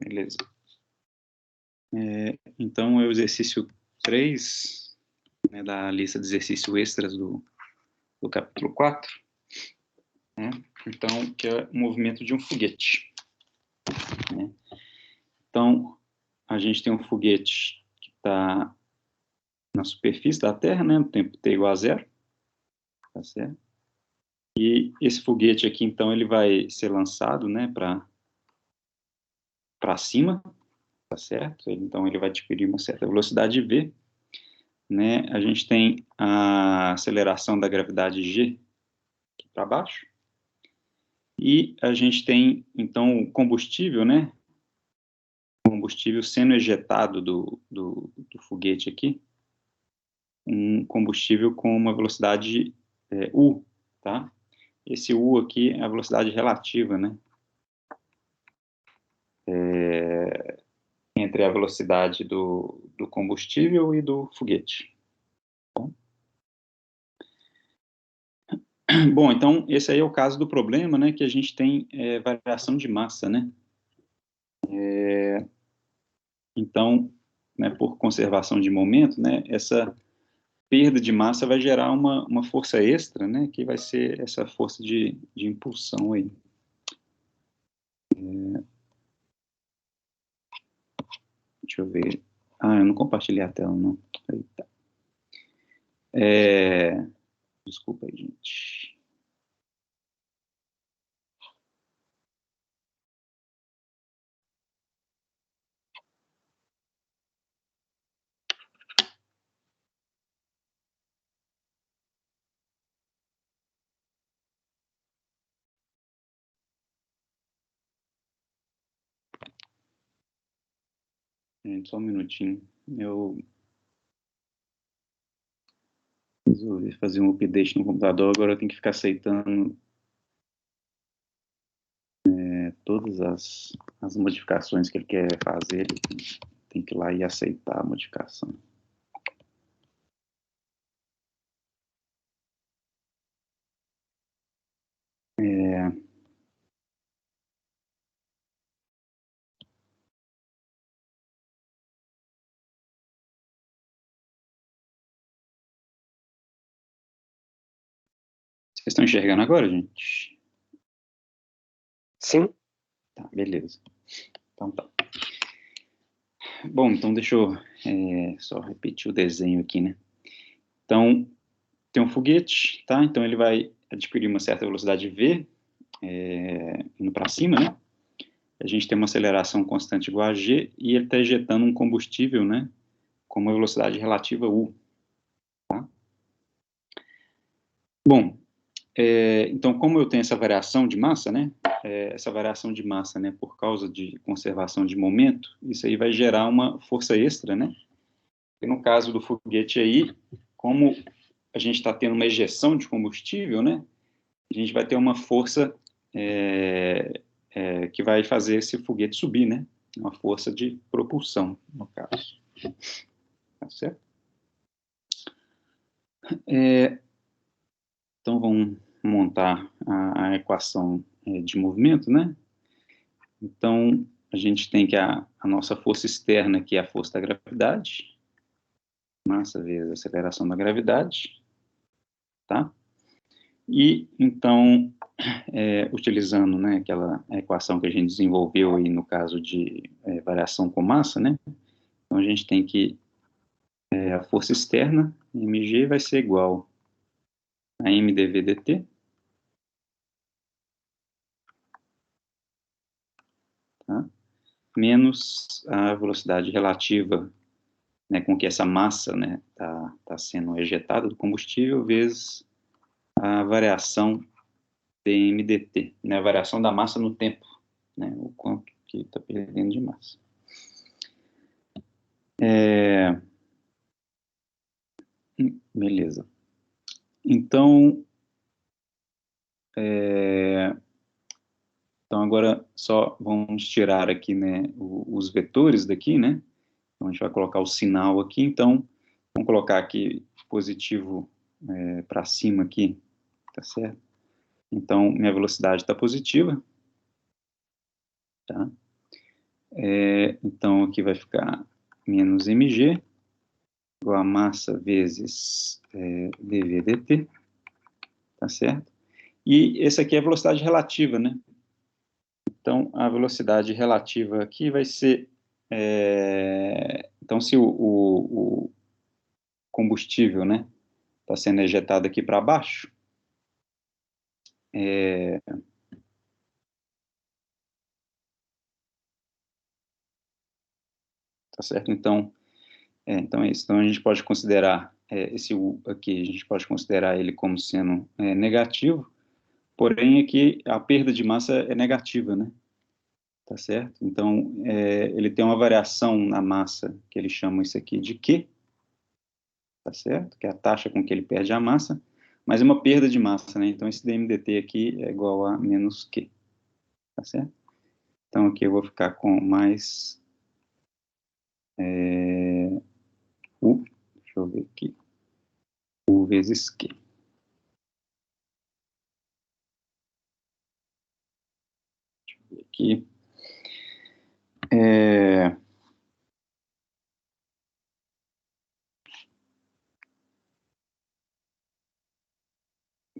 Beleza. Então, é o exercício 3, né, da lista de exercícios extras do capítulo 4, né? Então, que é o movimento de um foguete, né? Então, a gente tem um foguete que está na superfície da Terra, né, no tempo t igual a 0, tá certo? E esse foguete aqui, então, ele vai ser lançado, né, para cima, tá certo? Então, ele vai adquirir uma certa velocidade v, né? A gente tem a aceleração da gravidade g aqui para baixo, e a gente tem, então, o combustível, né? O combustível sendo ejetado do foguete aqui, um combustível com uma velocidade u, tá? Esse u aqui é a velocidade relativa, né? Entre a velocidade do combustível e do foguete. Bom, então, esse aí é o caso do problema, né, que a gente tem variação de massa, né? Então, né, por conservação de momento, né, essa perda de massa vai gerar uma força extra, né, que vai ser essa força de impulsão aí. Deixa eu ver. Eu não compartilhei a tela, não. Eita. Desculpa aí, gente. Gente, só um minutinho. Eu resolvi fazer um update no computador, agora eu tenho que ficar aceitando todas as modificações que ele quer fazer. Ele tem que ir lá e aceitar a modificação. Vocês estão enxergando agora, gente? Sim. Tá, beleza. Então tá. Bom, então deixa eu só repetir o desenho aqui, né? Então, tem um foguete, tá? Então ele vai adquirir uma certa velocidade v, indo para cima, né? A gente tem uma aceleração constante igual a g, e ele está ejetando um combustível, né? Com uma velocidade relativa u, tá? Bom, então, como eu tenho essa variação de massa, né? Essa variação de massa, né? Por causa de conservação de momento, isso aí vai gerar uma força extra, né? E no caso do foguete aí, como a gente está tendo uma ejeção de combustível, né? A gente vai ter uma força que vai fazer esse foguete subir, né? Uma força de propulsão, no caso. Tá certo? Então, vamos montar a equação de movimento, né? Então, a gente tem que a nossa força externa, que é a força da gravidade, massa vezes a aceleração da gravidade, tá? E, então, utilizando, né, aquela equação que a gente desenvolveu aí no caso de variação com massa, né? Então, a gente tem que a força externa, mg, vai ser igual a mdv dt, tá? Menos a velocidade relativa, né, com que essa massa, né, tá sendo ejetada do combustível, vezes a variação dmdt, né, a variação da massa no tempo, né, o quanto que está perdendo de massa. Beleza. Então, então agora só vamos tirar aqui, né, os vetores daqui, né? Então a gente vai colocar o sinal aqui. Então, vamos colocar aqui positivo para cima aqui, tá certo? Então, minha velocidade está positiva, tá? Então, aqui vai ficar menos mg, igual a massa vezes dv dt, tá certo? E esse aqui é a velocidade relativa, né? Então, a velocidade relativa aqui vai ser... então, se o combustível, né, está sendo ejetado aqui para baixo, tá certo? Então, então é isso. Então, a gente pode considerar esse U aqui, a gente pode considerar ele como sendo negativo, porém aqui a perda de massa é negativa, né? Tá certo? Então, ele tem uma variação na massa, que eles chamam isso aqui de Q, tá certo? Que é a taxa com que ele perde a massa, mas é uma perda de massa, né? Então, esse dmdt aqui é igual a menos Q, tá certo? Então, aqui eu vou ficar com mais U, deixa eu ver aqui, U vezes Q. Deixa eu ver aqui.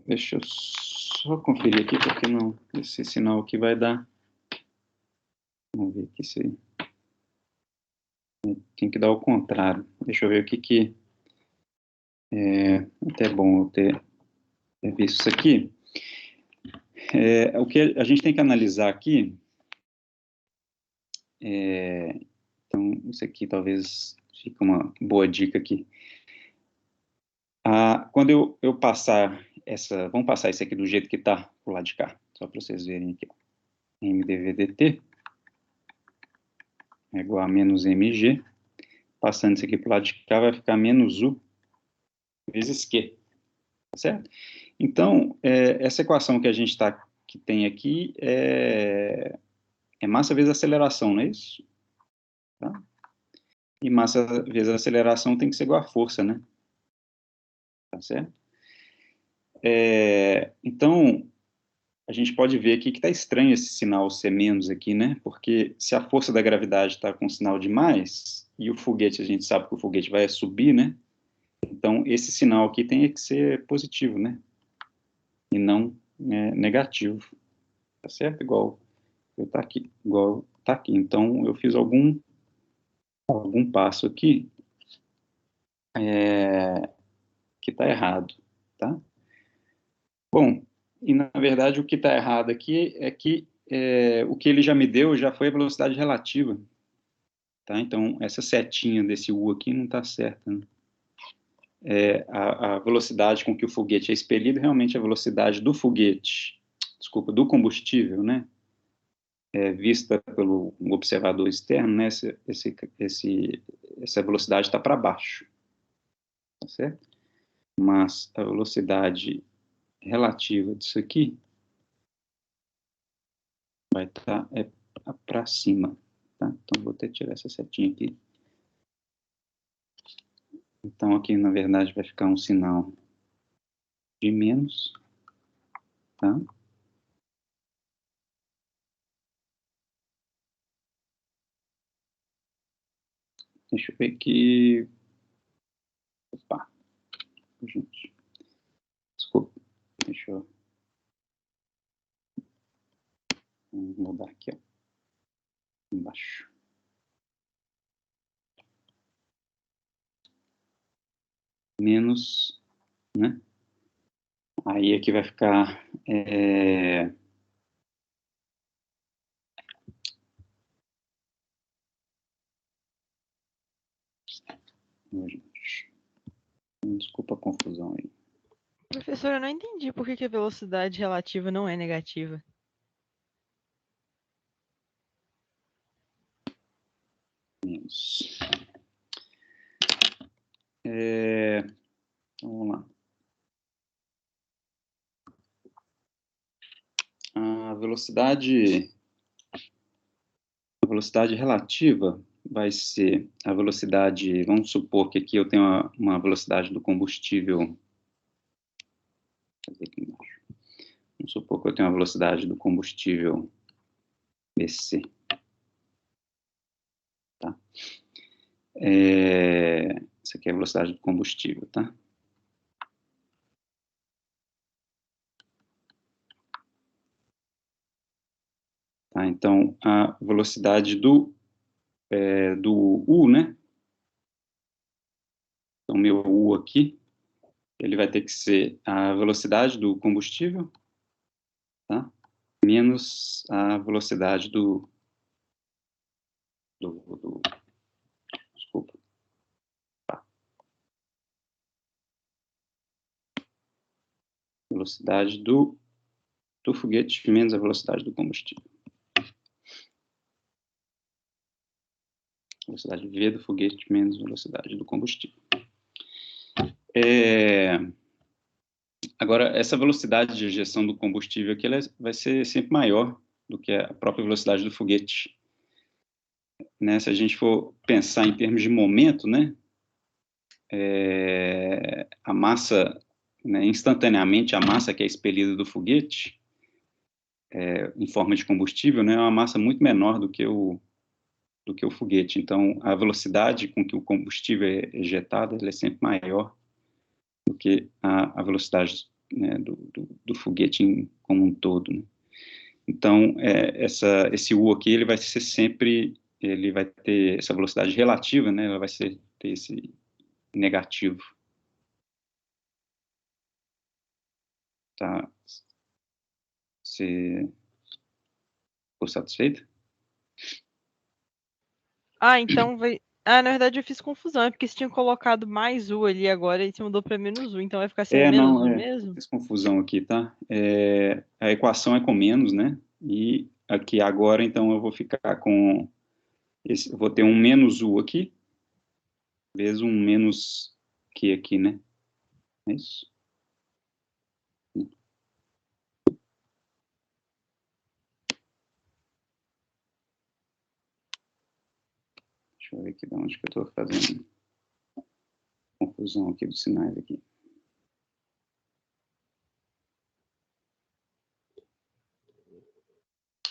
Deixa eu só conferir aqui, porque não, esse sinal aqui vai dar. Vamos ver aqui se tem que dar o contrário. Deixa eu ver o que é até bom eu ter visto isso aqui. O que a gente tem que analisar aqui, então isso aqui talvez fique uma boa dica aqui. Quando eu passar vamos passar isso aqui do jeito que está pro lado de cá, só para vocês verem aqui. mdv/dt é igual a menos mg. Passando isso aqui pro lado de cá, vai ficar menos u vezes q, tá certo? Então, essa equação que a gente que tem aqui é massa vezes aceleração, não é isso? Tá? E massa vezes aceleração tem que ser igual a força, né? Tá certo? Então, a gente pode ver aqui que está estranho esse sinal ser menos aqui, né? Porque se a força da gravidade está com sinal de mais, e o foguete, a gente sabe que o foguete vai subir, né? Então, esse sinal aqui tem que ser positivo, né? E não negativo, tá certo? Igual tá aqui, igual tá aqui. Então, eu fiz algum passo aqui que está errado, tá? Bom, e na verdade o que está errado aqui é que o que ele já me deu já foi a velocidade relativa, tá? Então, essa setinha desse U aqui não está certa, né? A velocidade com que o foguete é expelido realmente é a velocidade do foguete, desculpa, do combustível, né? Vista pelo observador externo, né? Essa velocidade está para baixo, tá certo? Mas a velocidade relativa disso aqui vai estar para cima, tá? Então, vou ter que tirar essa setinha aqui. Então, aqui, na verdade, vai ficar um sinal de menos, tá? Deixa eu ver aqui. Opa, gente. Desculpa. Deixa eu mudar aqui, ó. Embaixo. Menos, né? Aí aqui vai ficar... Desculpa a confusão aí. Professor, eu não entendi por que a velocidade relativa não é negativa. Menos. Vamos lá. A velocidade relativa vai ser a velocidade, vamos supor que aqui eu tenho uma velocidade do combustível, vamos supor que eu tenho a velocidade do combustível BC, Essa aqui é a velocidade do combustível, tá? Tá, então, a velocidade do U, né? Então, meu U aqui, ele vai ter que ser a velocidade do combustível, tá? Menos a velocidade desculpa. Velocidade do foguete menos a velocidade do combustível. Velocidade V do foguete menos velocidade do combustível. Agora, essa velocidade de ejeção do combustível aqui, ela vai ser sempre maior do que a própria velocidade do foguete. Né? Se a gente for pensar em termos de momento, né? A massa, né, instantaneamente, a massa que é expelida do foguete, em forma de combustível, né, é uma massa muito menor do que o foguete. Então, a velocidade com que o combustível é ejetado, ela é sempre maior do que a velocidade, né, do foguete como um todo. Né? Então, esse U aqui, ele vai ser sempre, ele vai ter essa velocidade relativa, né, ela vai ter esse negativo. Tá? Você ficou satisfeito? Então vai. Na verdade eu fiz confusão, é porque você tinha colocado mais U ali agora e você mudou para menos U, então vai ficar sendo menos U mesmo? Fiz confusão aqui, tá? A equação é com menos, né? E aqui agora, então, eu vou ficar com eu vou ter um menos U aqui, vezes um menos Q aqui, né? É isso? Deixa eu ver aqui de onde que eu estou fazendo confusão aqui dos sinais aqui.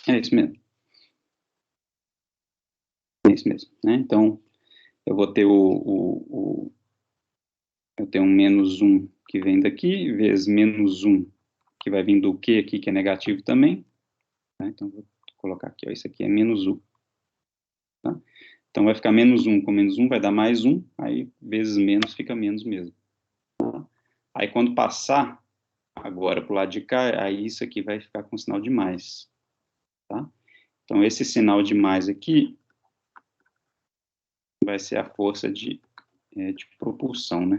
É isso mesmo. É isso mesmo, né? Então, eu vou ter eu tenho um menos 1 que vem daqui, vezes menos 1 que vai vir do Q aqui, que é negativo também. Tá? Então, vou colocar aqui, ó, isso aqui é menos U. Tá? Então, vai ficar menos 1 com menos 1, vai dar mais 1, aí vezes menos fica menos mesmo. Tá? Aí, quando passar agora para o lado de cá, aí isso aqui vai ficar com sinal de mais. Tá? Então, esse sinal de mais aqui vai ser a força de propulsão, né?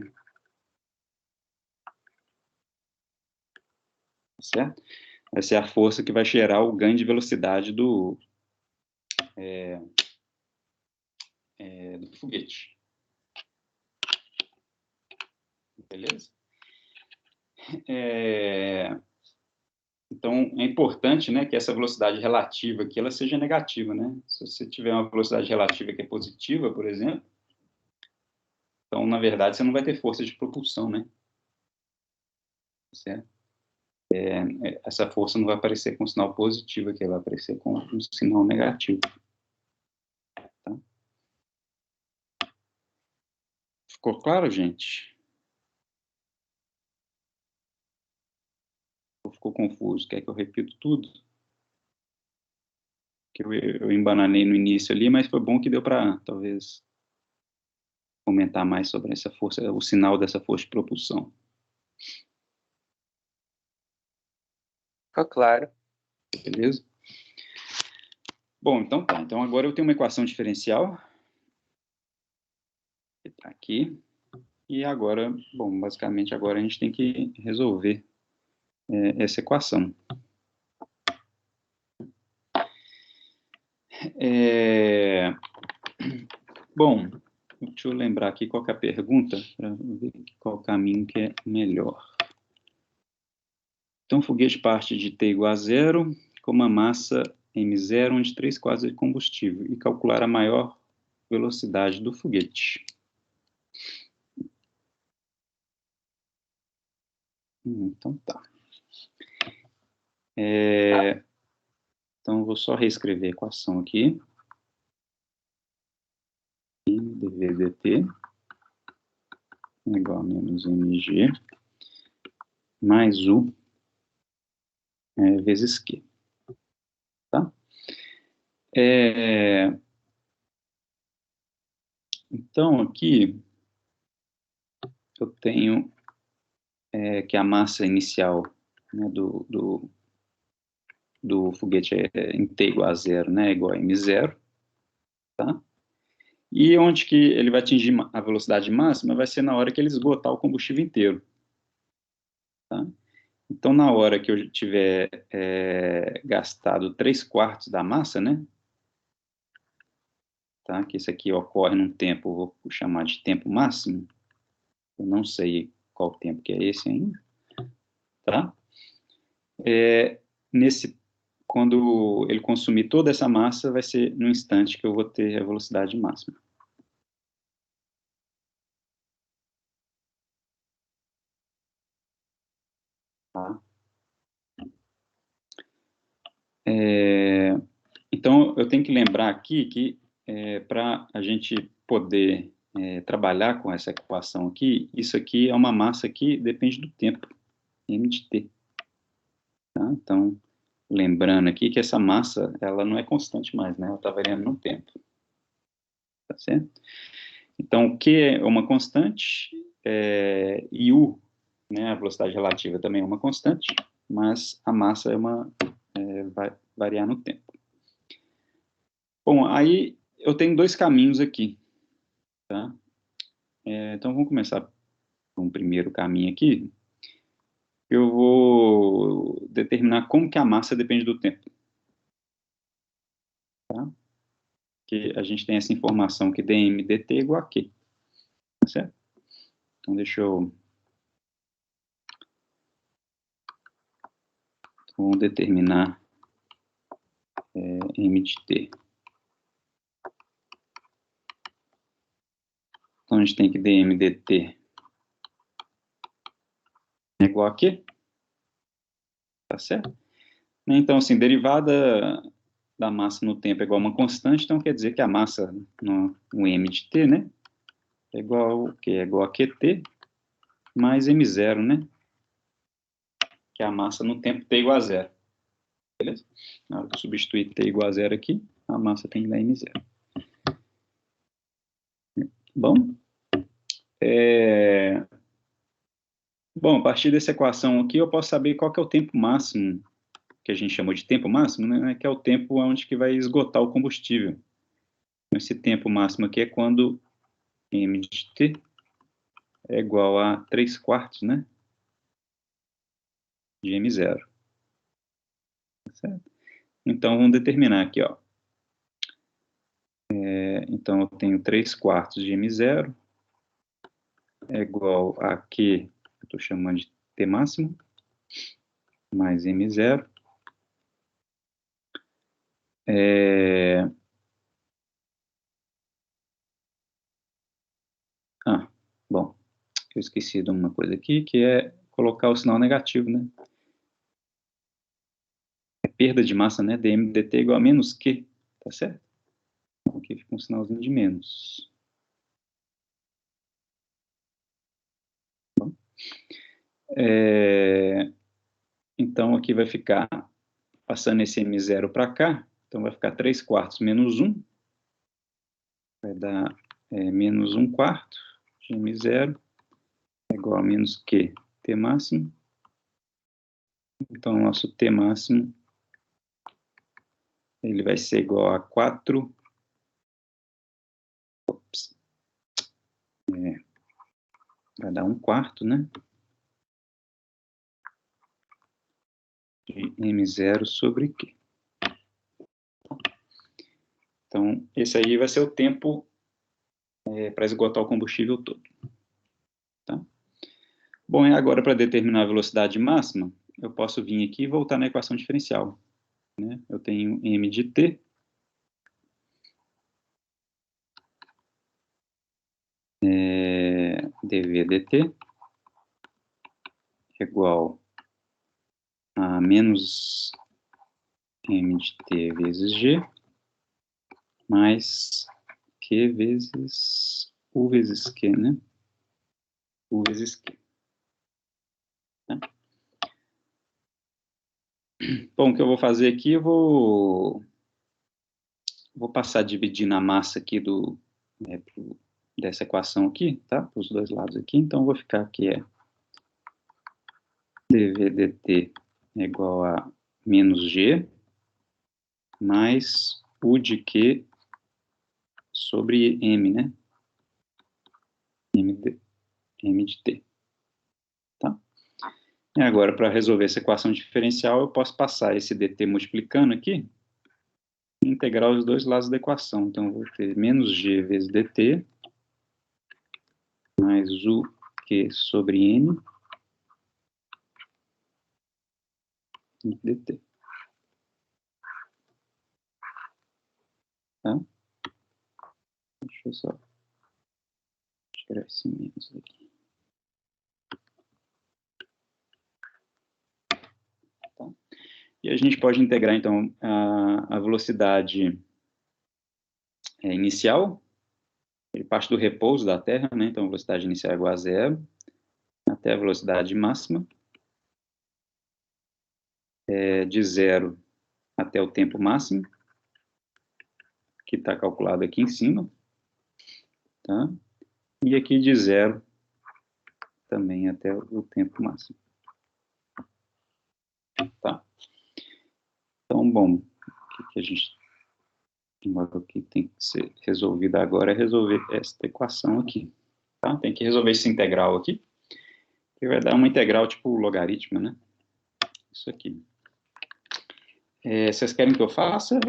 Certo? Vai ser a força que vai gerar o ganho de velocidade do foguete. Beleza? Então, é importante, né, que essa velocidade relativa aqui, ela seja negativa, né? Se você tiver uma velocidade relativa que é positiva, por exemplo, então, na verdade, você não vai ter força de propulsão, né? Certo? Essa força não vai aparecer com sinal positivo aqui, ela vai aparecer com um sinal negativo. Tá? Ficou claro, gente? Ou ficou confuso? Quer que eu repita tudo? Que eu embananei no início ali, mas foi bom que deu para, talvez, comentar mais sobre essa força, o sinal dessa força de propulsão. Ficou claro. Beleza? Bom, então tá. Então agora eu tenho uma equação diferencial. Que tá aqui. E agora, bom, basicamente agora a gente tem que resolver essa equação. Bom, deixa eu lembrar aqui qual que é a pergunta, para ver qual caminho que é melhor. Então, o foguete parte de T igual a 0, com uma massa m0, onde 3/4 é de combustível, e calcular a maior velocidade do foguete. Então, tá. Então, vou só reescrever a equação aqui. dVdt igual a menos mg mais U vezes Q. Tá? Então, aqui, eu tenho que a massa inicial, né, do foguete em T igual a zero, né, igual a m0, tá? E onde que ele vai atingir a velocidade máxima vai ser na hora que ele esgotar o combustível inteiro, tá? Então, na hora que eu tiver gastado 3/4 da massa, né, tá? Que isso aqui ocorre num tempo, vou chamar de tempo máximo, eu não sei qual tempo que é esse ainda, tá? Quando ele consumir toda essa massa, vai ser no instante que eu vou ter a velocidade máxima. Tá? Então, eu tenho que lembrar aqui que para a gente poder trabalhar com essa equação aqui, isso aqui é uma massa que depende do tempo, m de t. Tá? Então, lembrando aqui que essa massa, ela não é constante mais, né? Ela está variando no tempo. Tá certo? Então, o Q é uma constante, e U, né, a velocidade relativa também é uma constante, mas a massa vai variar no tempo. Bom, aí eu tenho dois caminhos aqui, tá? Então, vamos começar com o primeiro caminho aqui. Eu vou determinar como que a massa depende do tempo. Tá? Que a gente tem essa informação que dm dt é igual a Q. Tá certo? Então, deixa eu... Vamos determinar m de t. Então, a gente tem que dm dt é igual a Q. Tá certo? Então, assim, derivada da massa no tempo é igual a uma constante, então quer dizer que a massa no m de t, né, é igual ao quê? É igual a qt mais m0, né, que é a massa no tempo t igual a zero. Beleza? Na hora que eu substituir t igual a zero aqui, a massa tem que dar m0. Bom, bom, a partir dessa equação aqui, eu posso saber qual que é o tempo máximo, que a gente chamou de tempo máximo, né, que é o tempo onde que vai esgotar o combustível. Esse tempo máximo aqui é quando m de t é igual a 3/4, né, de m0. Certo? Então, vamos determinar aqui, ó. Então, eu tenho 3/4 de m0 é igual a Q, eu estou chamando de t máximo, mais m0. Bom, eu esqueci de uma coisa aqui, que é colocar o sinal negativo, né? É perda de massa, né? dm dt igual a menos Q, tá certo? Então, aqui fica um sinalzinho de menos. Bom, então, aqui vai ficar, passando esse m0 para cá, então vai ficar 3/4 menos 1, vai dar menos 1/4 de m0 é igual a menos Q, t máximo. Então, o nosso t máximo, ele vai ser igual a 4... vai dar 1/4, né? De m0 sobre Q. Então, esse aí vai ser o tempo para esgotar o combustível todo. Tá? Bom, e agora para determinar a velocidade máxima, eu posso vir aqui e voltar na equação diferencial. Né? Eu tenho m de t dv dt igual a menos m de t vezes g mais Q vezes U vezes Q, né? U vezes Q. Tá? Bom, o que eu vou fazer aqui, eu vou passar a dividir na massa aqui dessa equação aqui, tá? Para os dois lados aqui. Então, eu vou ficar aqui, dv dt é igual a menos G mais U de Q sobre M, né? M de T. Tá? E agora, para resolver essa equação diferencial, eu posso passar esse dt multiplicando aqui e integrar os dois lados da equação. Então, eu vou ter menos G vezes dt mais U Q sobre M dt. Tá? Deixa eu só tirar esse menos aqui. Tá? E a gente pode integrar, então, a velocidade inicial, ele parte do repouso da Terra, né? Então, a velocidade inicial é igual a zero, até a velocidade máxima, de zero até o tempo máximo, que está calculado aqui em cima, tá? E aqui de zero também até o tempo máximo. Tá? Então, bom, o que a gente o que tem que ser resolvido agora é resolver esta equação aqui. Tá? Tem que resolver esse integral aqui, que vai dar uma integral tipo logaritmo, né? Isso aqui. Vocês querem que eu faça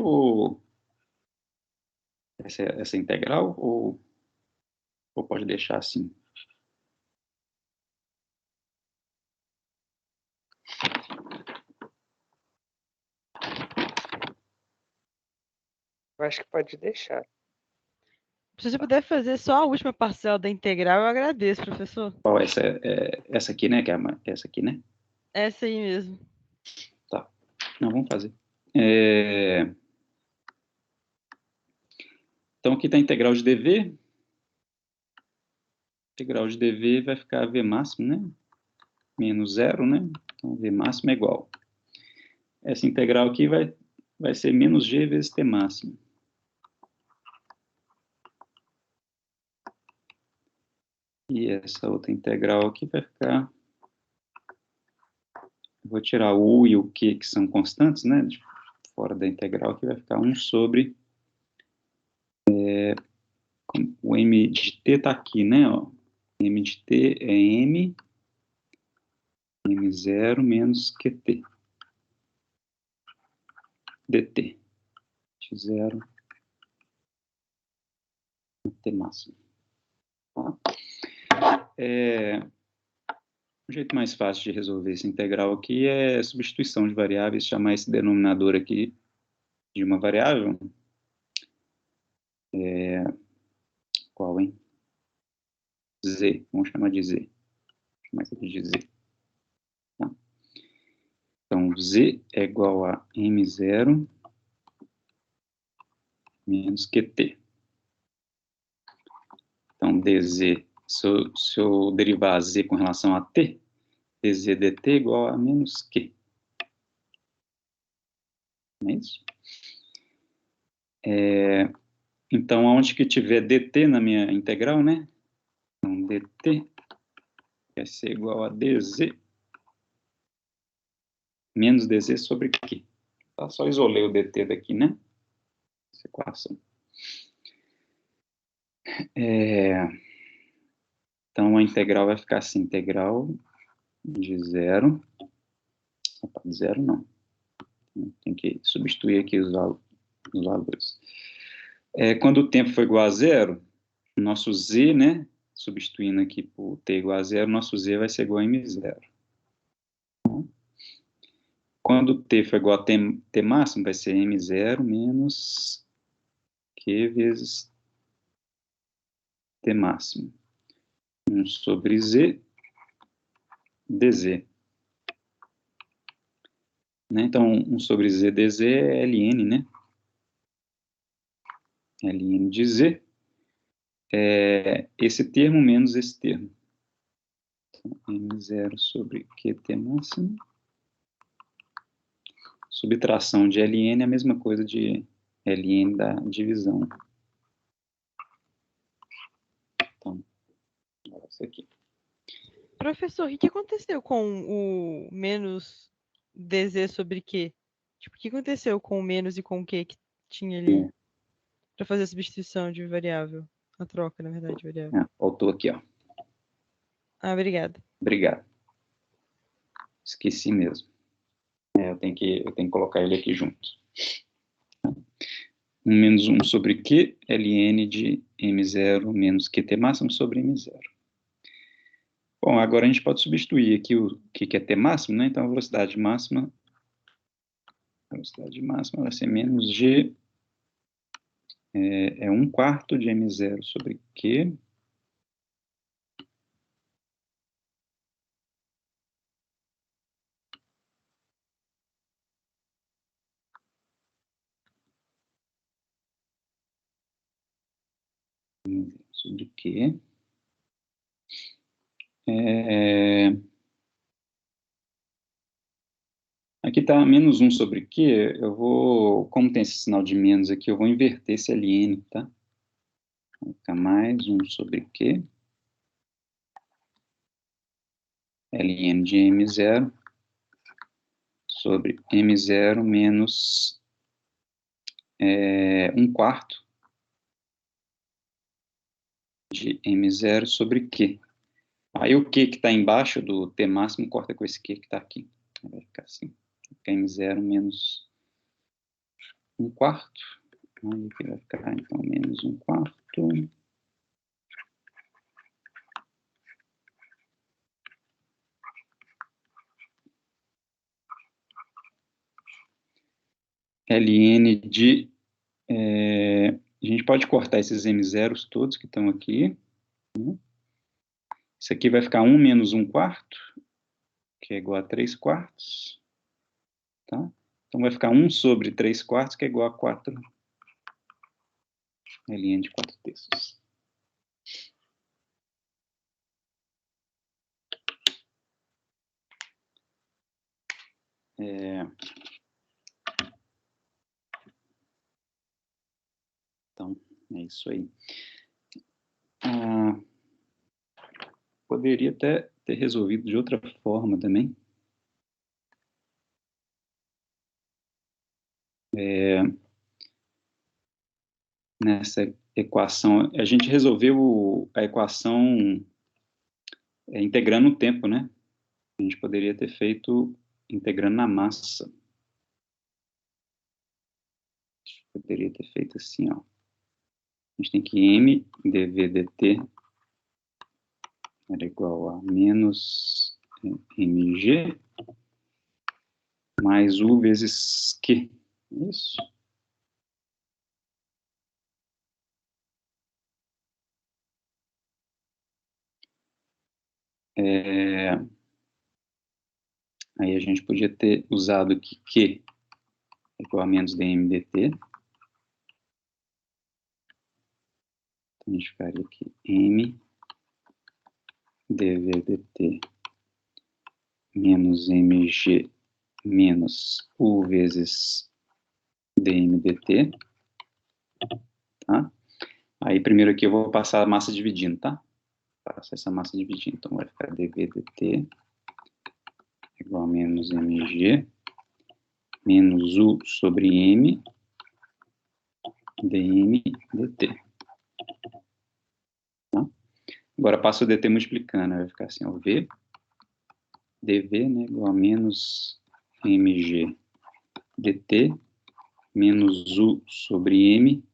essa integral ou pode deixar assim? Eu acho que pode deixar. Se você puder fazer só a última parcela da integral, eu agradeço, professor. Qual essa aqui, né? Que é essa aqui, né? Essa aí mesmo. Tá. Não, vamos fazer. Então, aqui está a integral de dv. Integral de dv vai ficar v máximo, né? Menos zero, né? Então, v máximo é igual. Essa integral aqui vai ser menos g vezes t máximo. E essa outra integral aqui vai ficar... Eu vou tirar o u e o q, que são constantes, né? De fora da integral, que vai ficar 1 sobre... o m de t está aqui, né? Ó. M de t é m, m0 menos qt. dt. x0 t máximo. Tá? O jeito mais fácil de resolver esse integral aqui é substituição de variáveis, chamar esse denominador aqui de uma variável. Qual, hein? Z, vamos chamar de Z. Vou chamar isso aqui de Z. Tá? Então, Z é igual a M0 menos QT. Então, DZ, se eu derivar Z com relação a T, dz dt é igual a menos Q. Não é isso? Então, onde que tiver dt na minha integral, né? Então, dt vai ser igual a dz menos dz sobre Q. Tá? Só isolei o dt daqui, né? Essa equação. Então, a integral vai ficar assim, integral de zero... Opa, de zero não. Tem que substituir aqui os valores. Quando o tempo for igual a zero, o nosso z, né? Substituindo aqui por t igual a zero, nosso z vai ser igual a m0. Quando t for igual a t máximo, vai ser m0 menos q vezes t máximo. 1 sobre z, dz. Né? Então, 1 sobre z dz é ln, né? Ln de z. esse termo menos esse termo. Então, M0 sobre QT máximo. Subtração de Ln é a mesma coisa de Ln da divisão. Então, isso aqui. Professor, o que aconteceu com o menos dz sobre q? Tipo, o que aconteceu com o menos e com o q que tinha ali para fazer a substituição de variável? A troca, na verdade, de variável. Faltou aqui, ó. Ah, obrigada. Obrigado. Esqueci mesmo. Eu tenho que colocar ele aqui junto. 1 menos 1 sobre Q, Ln de M0 menos QT máximo sobre M0. Bom, agora a gente pode substituir aqui o que é T máximo, né? Então, a velocidade máxima vai ser menos G, é 1/4 de M0 sobre Q, sobre Q. Aqui está menos 1 sobre Q, eu vou, como tem esse sinal de menos aqui, eu vou inverter esse Ln, tá? Vai ficar mais 1 sobre Q, Ln de M0, sobre M0 menos 1/4 de M0 sobre Q. Aí o Q que está embaixo do T máximo corta com esse Q que está aqui. Vai ficar assim. Vai ficar M0 menos 1/4. Aí aqui vai ficar, então, menos 1/4. Ln de... a gente pode cortar esses M0s todos que estão aqui. Né? Isso aqui vai ficar 1 menos 1/4, que é igual a 3/4. Tá? Então, vai ficar 1 sobre 3/4, que é igual a 4. Ln de 4/3. Então, é isso aí. Poderia até ter resolvido de outra forma também. Nessa equação, a gente resolveu a equação integrando o tempo, né? A gente poderia ter feito integrando na massa. Poderia ter feito assim, ó. A gente tem que m dv dt era igual a menos mg mais u vezes q. Isso. Aí a gente podia ter usado aqui q igual a menos dm dt. Então, a gente ficaria aqui m dv dt menos mg menos u vezes dm dt. Tá? Aí primeiro aqui eu vou passar a massa dividindo, tá? Passo essa massa dividindo. Então vai ficar dv dt igual a menos mg menos u sobre m dm dt. Tá? Agora passo o dt multiplicando, vai ficar assim, ó, v dv, né, igual a menos mg dt menos u sobre m.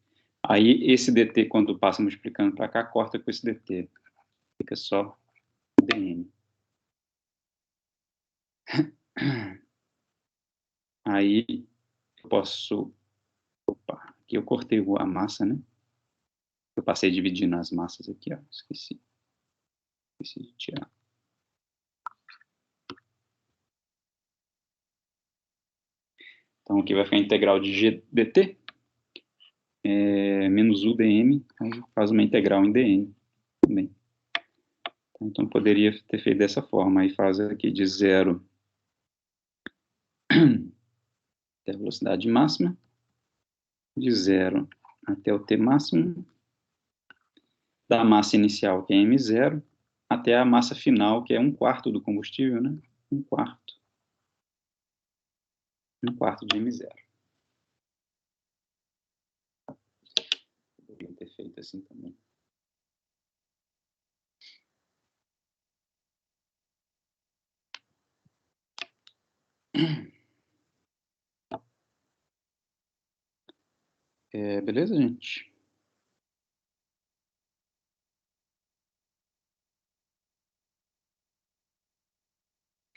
Aí esse dt, quando passa multiplicando para cá, corta com esse dt. Fica só dm. Aí eu posso... Opa, aqui eu cortei a massa, né? Eu passei dividindo as massas aqui, ó. Esqueci de tirar. Então aqui vai ficar a integral de g dt menos U dm, aí faz uma integral em dn também. Então, poderia ter feito dessa forma. Aí faz aqui de 0 até a velocidade máxima, de 0 até o t máximo, da massa inicial, que é m0, até a massa final, que é 1/4 do combustível, né? 1/4. 1/4 de m0. Poderia ter feito assim também. Beleza, gente?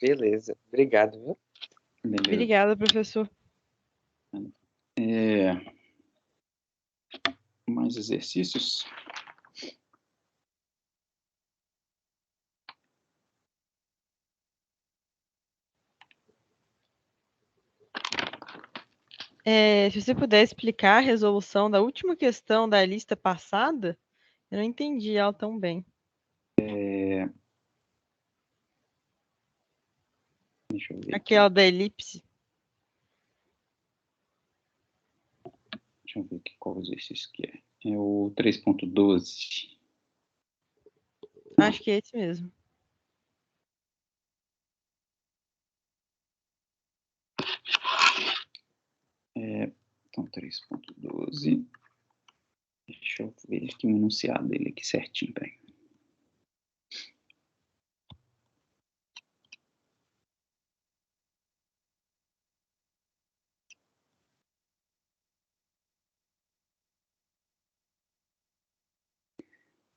Beleza. Obrigado, viu? Beleza. Obrigada, professor. Mais exercícios? Se você puder explicar a resolução da última questão da lista passada, eu não entendi ela tão bem. Deixa eu ver. Aquela da elipse. Deixa eu ver aqui qual exercício que é. É o 3.12. Acho que é esse mesmo. Então, 3.12. Deixa eu ver aqui o enunciado dele aqui certinho. Peraí.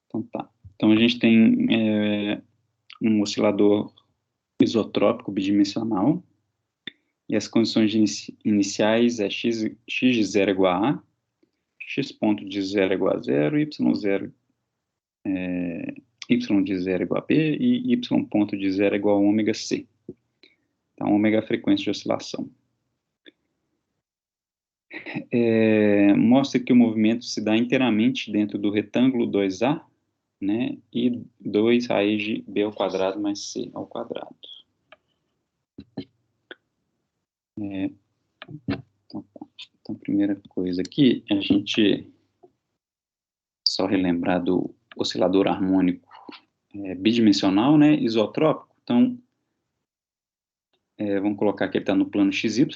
Então, tá. Então, a gente tem um oscilador isotrópico bidimensional, e as condições iniciais é x de 0 igual a A, x ponto de 0 igual a 0, y de 0 igual a B e y ponto de 0 igual a ômega C. Então, ômega é a frequência de oscilação. Mostra que o movimento se dá inteiramente dentro do retângulo 2A, né, e 2 raiz de B ao quadrado mais C ao quadrado. Então, primeira coisa aqui, a gente só relembrar do oscilador harmônico bidimensional, né, isotrópico. Então, vamos colocar que ele está no plano XY.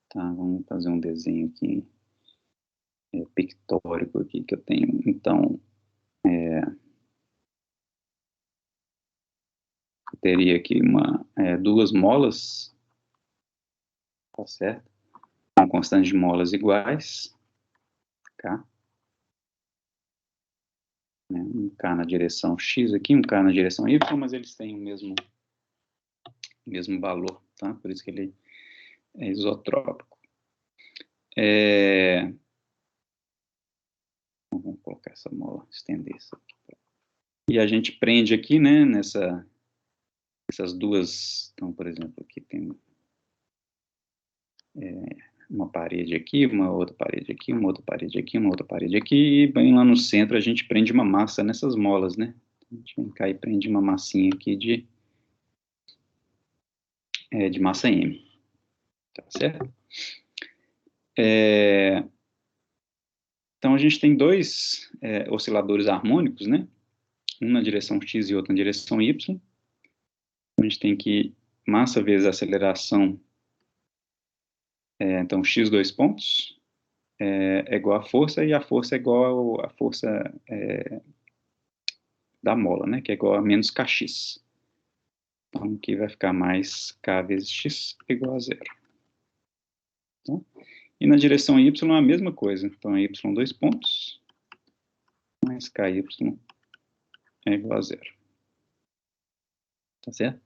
Tá, vamos fazer um desenho aqui, pictórico aqui que eu tenho. Então, eu teria aqui duas molas, tá certo? Com constantes de molas iguais, K. Né? Um K na direção X aqui, um K na direção Y, mas eles têm o mesmo valor, tá? Por isso que ele é isotrópico. Vamos colocar essa mola, estender isso aqui. E a gente prende aqui, né, essas duas. Então, por exemplo, aqui tem uma parede aqui, uma outra parede aqui, uma outra parede aqui, uma outra parede aqui, e bem lá no centro a gente prende uma massa nessas molas, né? A gente vem cá e prende uma massinha aqui de massa M. Tá certo? Então, a gente tem dois osciladores harmônicos, né? Um na direção X e outro na direção Y. A gente tem que massa vezes aceleração, então, x dois pontos, é igual a força, e a força é igual a força da mola, né? Que é igual a menos kx. Então, aqui vai ficar mais k vezes x igual a 0. Tá? E na direção y é a mesma coisa. Então, y dois pontos, mais ky é igual a 0. Tá certo?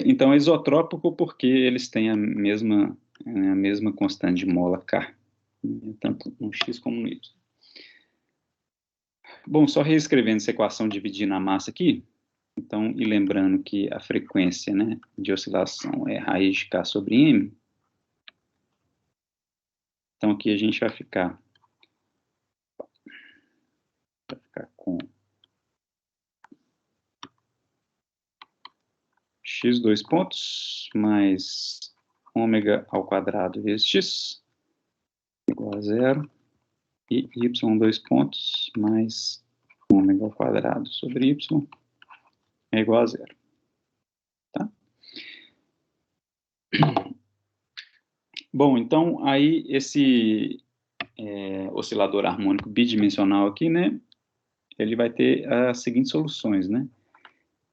Então, é isotrópico porque eles têm a mesma constante de mola K, tanto no X como no Y. Bom, só reescrevendo essa equação dividindo a massa aqui, Então, e lembrando que a frequência, né, de oscilação é raiz de K sobre M, então aqui a gente vai ficar com x 2 pontos mais ômega ao quadrado vezes x igual a zero, e y 2 pontos mais ômega ao quadrado sobre y é igual a zero. Tá? Bom, então aí esse oscilador harmônico bidimensional aqui, né, ele vai ter as seguintes soluções, né?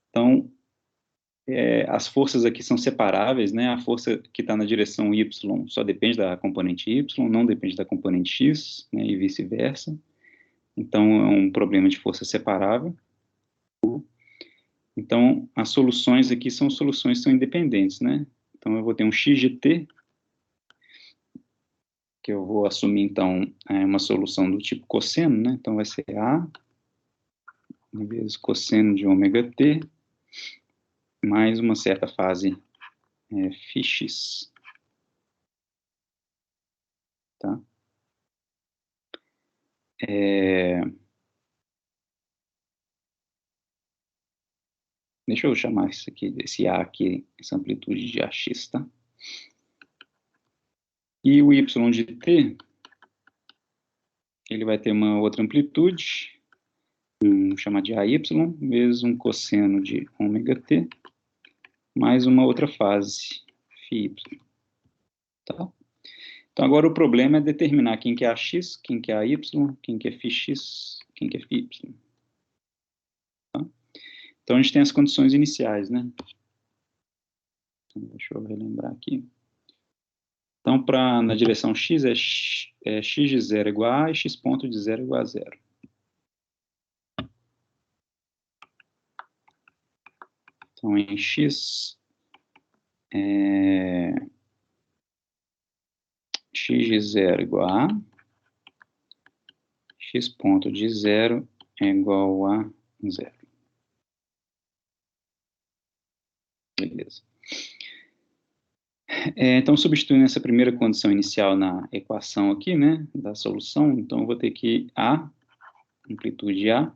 Então, as forças aqui são separáveis, né? A força que está na direção y só depende da componente y, não depende da componente x, né? E vice-versa. Então, é um problema de força separável. Então, as soluções aqui são soluções que são independentes, né? Então, eu vou ter um x de t, que eu vou assumir, então, uma solução do tipo cosseno, né? Então, vai ser a vezes cosseno de ômega t, mais uma certa fase φx, tá? Deixa eu chamar isso aqui, esse A aqui, essa amplitude de AX, tá? E o Y de T, ele vai ter uma outra amplitude, vamos chamar de AY, vezes um cosseno de ômega T, mais uma outra fase, φY, tá? Então, agora o problema é determinar quem que é AX, quem que é AY, quem que é φx, quem que é φY. Tá? Então, a gente tem as condições iniciais, né? Então, deixa eu relembrar aqui. Então, na direção x, x de 0 igual a e x ponto de 0 igual a 0. Então, em x, x de 0 igual a x ponto de 0 é igual a 0. Beleza. Então, substituindo essa primeira condição inicial na equação aqui, né, da solução, então eu vou ter que A, amplitude A,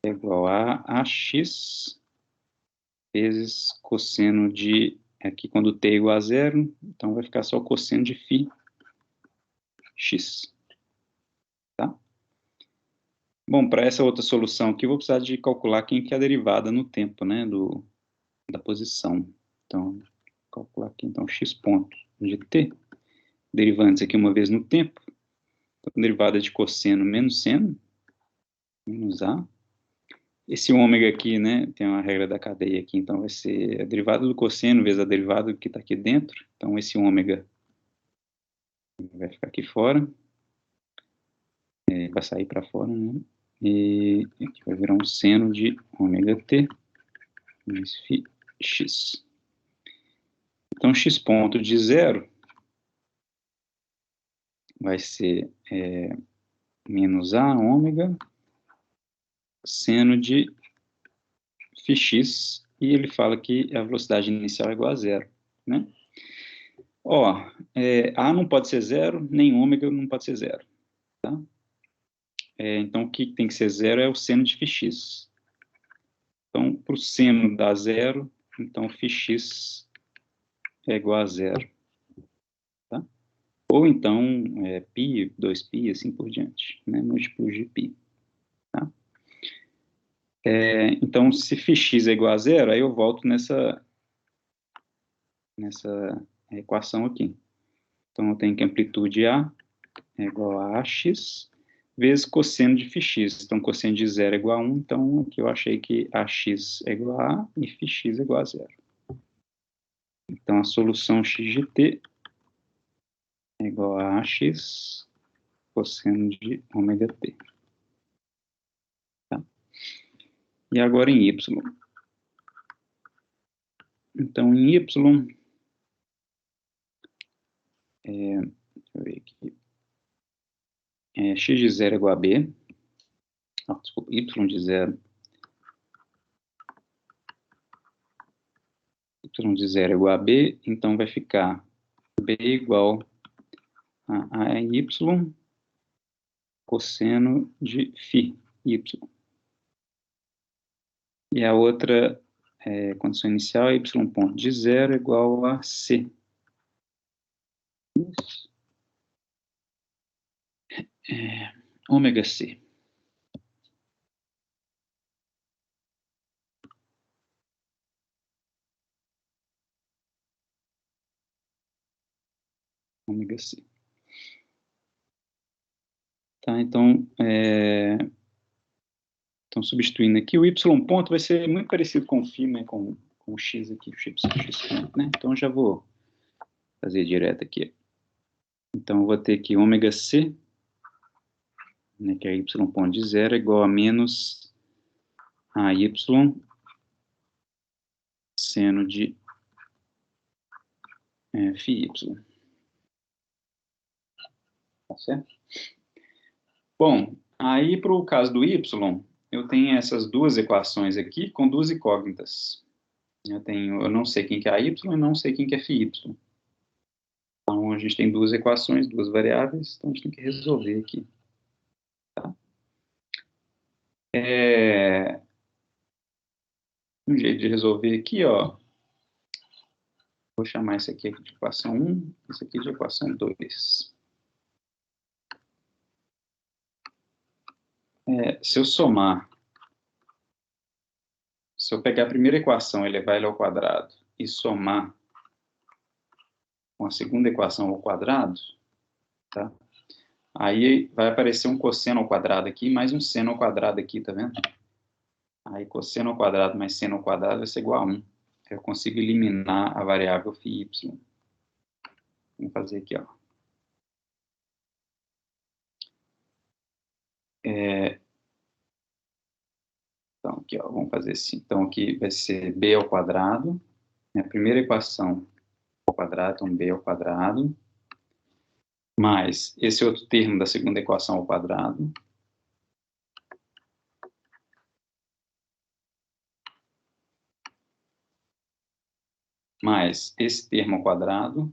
é igual a AX vezes cosseno de, aqui quando t é igual a 0, então vai ficar só o cosseno de φ x. Tá? Bom, para essa outra solução aqui, eu vou precisar de calcular quem que é a derivada no tempo, né, da posição. Então, vou calcular aqui, então, x ponto de t, derivantes aqui uma vez no tempo, então, derivada de cosseno menos seno, menos a. Esse ômega aqui, né, tem uma regra da cadeia aqui, então vai ser a derivada do cosseno vezes a derivada que está aqui dentro. Então, esse ômega vai ficar aqui fora, vai sair para fora, né? E aqui vai virar um seno de ômega t mais φx. Então, x ponto de 0 vai ser menos a ômega seno de φx, e ele fala que a velocidade inicial é igual a 0, né? Ó, a não pode ser 0, nem ômega não pode ser 0, tá? Então, o que tem que ser 0 é o seno de φx. Então, para o seno dar 0, então φx é igual a 0. Tá? Ou então, π, 2π, assim por diante, né? Múltiplos de π. Tá? Então, se φx é igual a 0, aí eu volto nessa equação aqui. Então, eu tenho que a amplitude A é igual a AX vezes cosseno de φx. Então, cosseno de 0 é igual a 1, então aqui eu achei que AX é igual a A e φx é igual a 0. Então, a solução x de t é igual a AX cosseno de ômega t. Tá? E agora em y. Então, em y, deixa eu ver aqui, x de 0 é igual a b, desculpa, y de 0 y de 0 é igual a b, então vai ficar b igual a y cosseno de φ y. E a outra condição inicial é y ponto de 0 igual a c. Ômega c. Ômega c. Tá, então, substituindo aqui, o y ponto vai ser muito parecido com o φ, né, com o x aqui, o x ponto, né? Então, já vou fazer direto aqui. Então, eu vou ter aqui ômega c, né, que é y ponto de 0, igual a menos a y seno de φy. Tá certo? Bom, aí para o caso do y, eu tenho essas duas equações aqui com duas incógnitas. Eu não sei quem que é a y e não sei quem que é φy. Então, a gente tem duas equações, duas variáveis, então a gente tem que resolver aqui. Tá? Um jeito de resolver aqui, ó, vou chamar isso aqui de equação 1, isso aqui de equação 2. Se eu somar, se eu pegar a primeira equação e levar ela ao quadrado e somar com a segunda equação ao quadrado, tá? Aí vai aparecer um cosseno ao quadrado aqui, mais um seno ao quadrado aqui, tá vendo? Aí cosseno ao quadrado mais seno ao quadrado vai ser igual a 1. Eu consigo eliminar a variável φy. Vamos fazer aqui, ó. Então, aqui, ó, vamos fazer assim. Então, aqui vai ser b ao quadrado. A primeira equação ao quadrado, então b ao quadrado. Mais esse outro termo da segunda equação ao quadrado. Mais esse termo ao quadrado.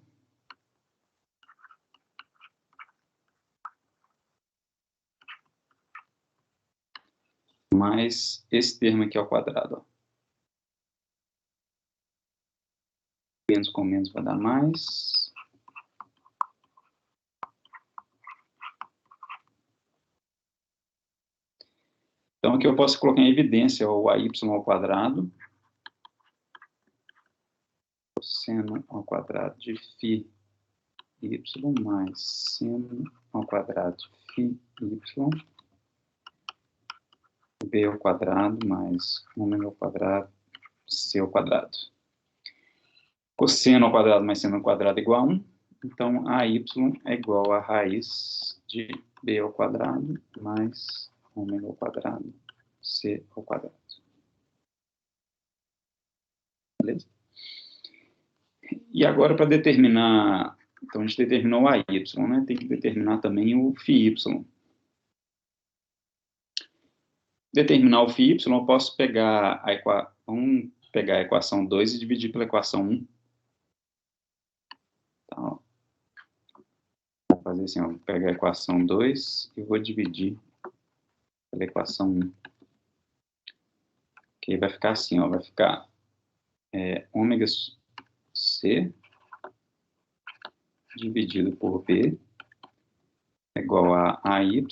Mais esse termo aqui ao quadrado, ó. Menos com menos vai dar mais. Então, aqui eu posso colocar em evidência o AY ao quadrado. Cosseno ao quadrado de φy mais seno ao quadrado de φy. B ao quadrado mais ômega ao quadrado, C ao quadrado. Cosseno ao quadrado mais seno ao quadrado é igual a 1. Então, AY é igual a raiz de B ao quadrado mais ômega ao quadrado, C ao quadrado. Beleza? E agora, para determinar... Então, a gente determinou o AY, né? Tem que determinar também o φy. Determinar o φy, eu posso pegar vamos pegar a equação 2 e dividir pela equação 1. Então, vou fazer assim, ó, vou pegar a equação 2 e vou dividir pela equação 1. Que vai ficar assim, ó, vai ficar ômega c dividido por b é igual a AY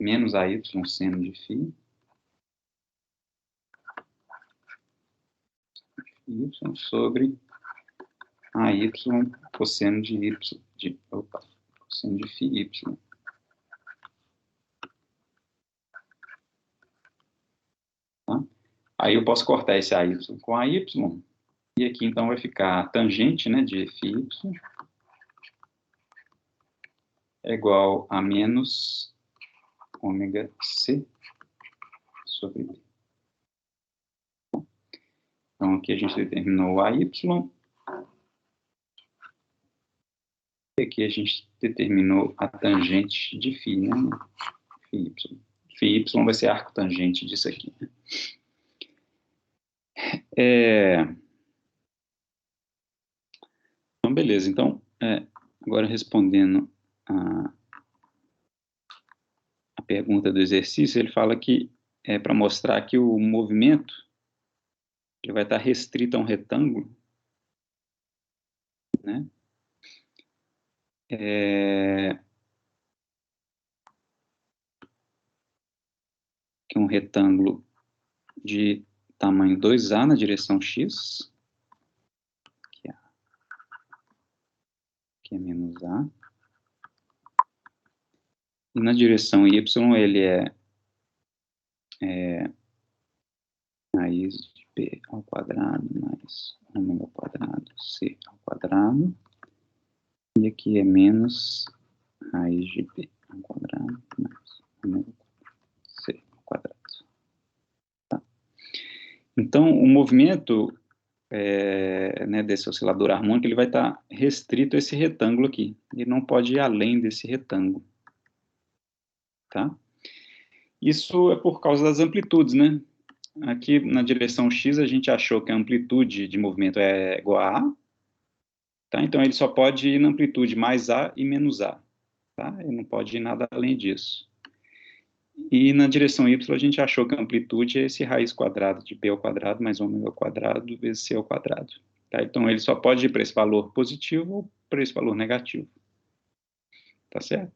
menos AY seno de φ sobre AY cosseno de cosseno de φy. Tá? Aí eu posso cortar esse AY com AY, e aqui então vai ficar a tangente, né, de φy é igual a menos ômega c sobre b. Então, aqui a gente determinou o AY. E aqui a gente determinou a tangente de φ, né? φy. φy vai ser arco tangente disso aqui. Então, beleza. Então, agora respondendo a pergunta do exercício, ele fala que é para mostrar que o movimento ele vai estar restrito a um retângulo, né? Que é um retângulo de tamanho 2A na direção X, que é menos A. E na direção Y, ele é raiz de B ao quadrado mais ômega ao quadrado C ao quadrado. E aqui é menos raiz de B ao quadrado mais ômega C ao quadrado. Tá? Então, o movimento né, desse oscilador harmônico, ele vai estar restrito a esse retângulo aqui. Ele não pode ir além desse retângulo. Tá? Isso é por causa das amplitudes, né? Aqui na direção X a gente achou que a amplitude de movimento é igual a A, tá? Então ele só pode ir na amplitude mais A e menos A, tá? Ele não pode ir nada além disso. E na direção Y a gente achou que a amplitude é esse raiz quadrada de B ao quadrado mais ômega ao quadrado vezes C ao quadrado. Tá? Então ele só pode ir para esse valor positivo ou para esse valor negativo. Tá certo?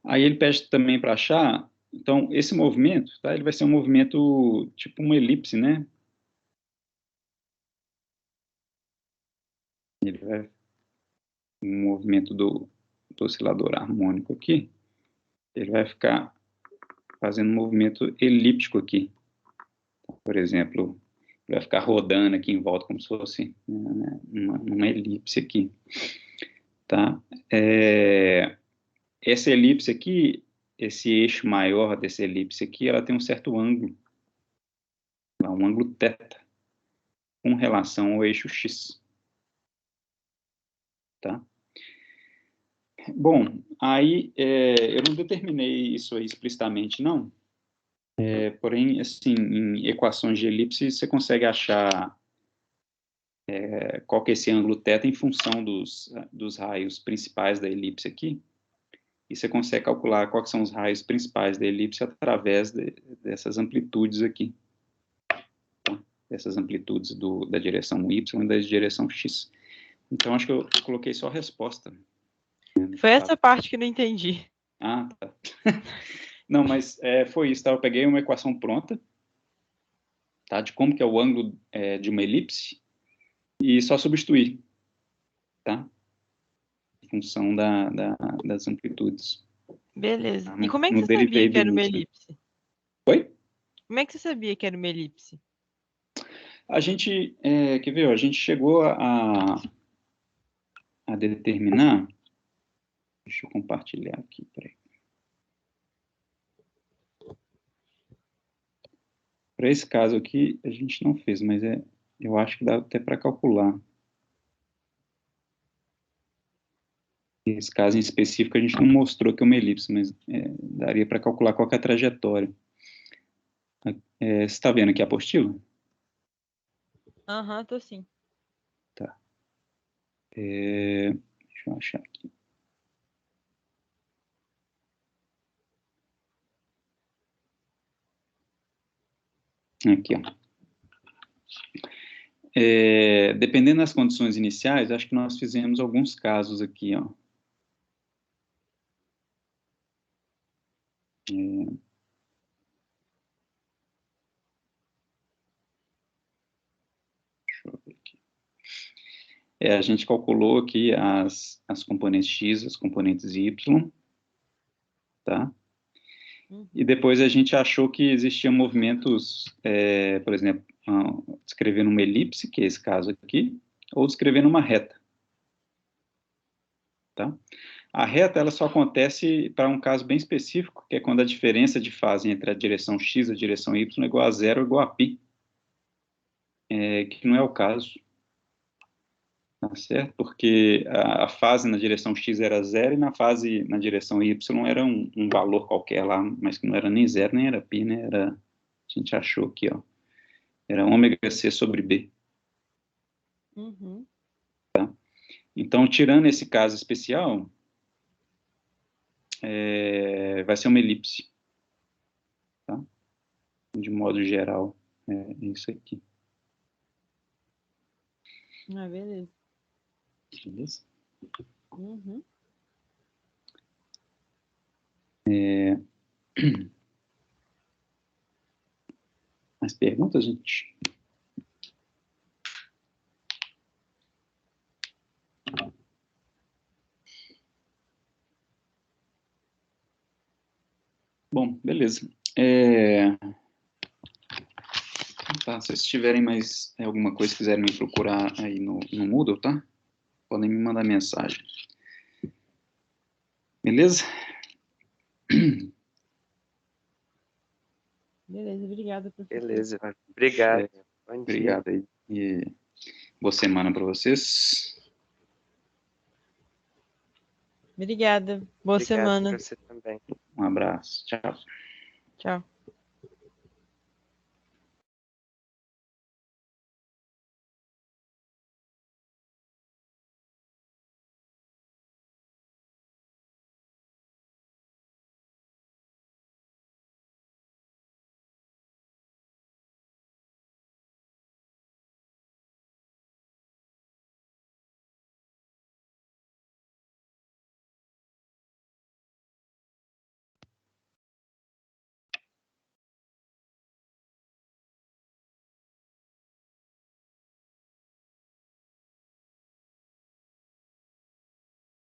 Aí ele pede também para achar, então, esse movimento, tá? Ele vai ser um movimento tipo uma elipse, né? Ele vai, um movimento do oscilador harmônico aqui, ele vai ficar fazendo um movimento elíptico aqui. Por exemplo, ele vai ficar rodando aqui em volta como se fosse, né, uma elipse aqui. Tá? Essa elipse aqui, esse eixo maior dessa elipse aqui, ela tem um certo ângulo, um ângulo θ, com relação ao eixo x. Tá? Bom, aí eu não determinei isso aí explicitamente, não. Porém, assim, em equações de elipse, você consegue achar qual que é esse ângulo θ em função dos raios principais da elipse aqui. E você consegue calcular quais são os raios principais da elipse através dessas amplitudes aqui. Tá? Dessas amplitudes da direção y e da direção x. Então, acho que eu coloquei só a resposta. Foi essa parte que eu não entendi. Ah, tá. Não, mas foi isso, tá? Eu peguei uma equação pronta, tá? De como que é o ângulo de uma elipse e só substituir, tá? Em função das amplitudes. Beleza. Tá? E como é que No você sabia que era uma derivative. elipse? Oi? Como é que você sabia que era uma elipse? A gente, quer ver, a gente chegou a determinar, deixa eu compartilhar aqui, peraí. Para esse caso aqui, a gente não fez, mas eu acho que dá até para calcular. Esse caso em específico, a gente não mostrou que é uma elipse, mas daria para calcular qual que é a trajetória. Você está vendo aqui a apostila? Aham, tô sim. Tá. Deixa eu achar aqui. Aqui, ó. Dependendo das condições iniciais, acho que nós fizemos alguns casos aqui, ó. Deixa eu ver aqui. A gente calculou aqui as componentes x, as componentes y, tá? E depois a gente achou que existiam movimentos, por exemplo, descrevendo uma elipse, que é esse caso aqui, ou descrevendo uma reta. Tá? A reta ela só acontece para um caso bem específico, que é quando a diferença de fase entre a direção x e a direção y é igual a zero ou igual a π, que não é o caso. Tá certo? Porque a fase na direção x era zero e na fase na direção y era um valor qualquer lá, mas que não era nem zero nem era π, né? A gente achou aqui, ó, Era ômega C sobre B. Uhum. Então, tirando esse caso especial, vai ser uma elipse. Tá? De modo geral, é isso aqui. Ah, beleza. Beleza? Uhum. Mais perguntas, gente? Bom, beleza. Tá, se vocês tiverem mais alguma coisa, quiserem me procurar aí no Moodle, tá? Podem me mandar mensagem. Beleza? Beleza, obrigada, professor. Beleza. Obrigado. Bom dia. Obrigado aí. E boa semana para vocês. Obrigada. Boa Obrigado semana. para você também. Um abraço. Tchau. Tchau.